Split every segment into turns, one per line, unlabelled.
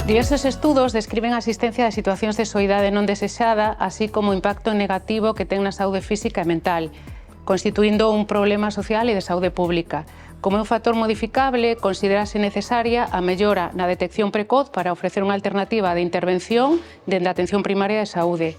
Diversos estudos describen a asistencia de situacións de soidade non desexada, así como o impacto negativo que ten na saúde física e mental, constituindo un problema social e de saúde pública. Como é un factor modificable, considerase necesaria a mellora na detección precoz para ofrecer unha alternativa de intervención dende a atención primaria de saúde.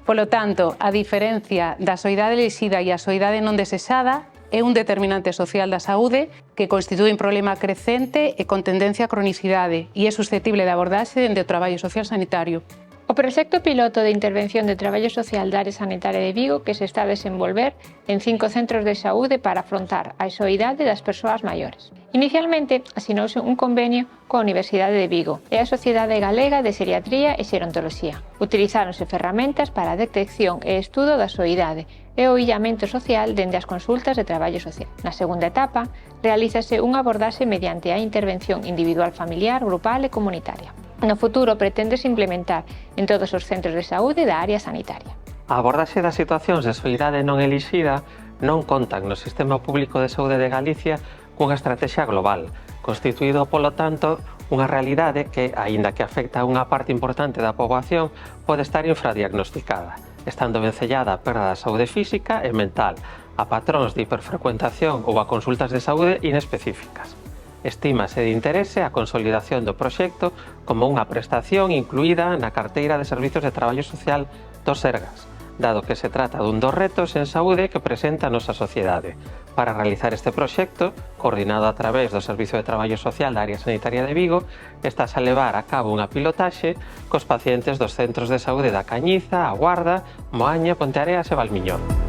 Polo tanto, a diferencia da soidade elixida e a soidade non desexada é un determinante social da saúde que constitúe un problema crecente e con tendencia a cronicidade e é susceptible de abordarse dende o traballo social sanitario.
O proxecto piloto de intervención de traballo social da área sanitaria de Vigo que se está a desenvolver en 5 centros de saúde para afrontar a soidade das persoas maiores. Inicialmente, asinouse un convenio coa Universidade de Vigo e a Sociedade Galega de Xeriatría e Xerontoloxía. Utilizáronse ferramentas para a detección e estudo da soidade e o illamento social dende as consultas de traballo social. Na segunda etapa, realízase unha abordaxe mediante a intervención individual familiar, grupal e comunitaria. No futuro preténdese implementar en todos os centros de saúde da área sanitaria.
A abordaxe das situacións de soidade non elixida non contan no Sistema Público de Saúde de Galicia cunha estrategia global, constituído, polo tanto, unha realidade que, aínda que afecta a unha parte importante da poboación, pode estar infradiagnosticada, estando vencellada a perda da saúde física e mental, a patróns de hiperfrecuentación ou a consultas de saúde inespecíficas. Estímase de interese a consolidación do proxecto como unha prestación incluída na carteira de servizos de traballo social dos Sergas, dado que se trata dun dos retos en saúde que presenta a nosa sociedade. Para realizar este proxecto, coordinado a través do Servizo de Traballo Social da Área Sanitaria de Vigo, estás a levar a cabo unha pilotaxe cos pacientes dos centros de saúde da Cañiza, A Guarda, Moaña, Ponteareas e Valmiñón.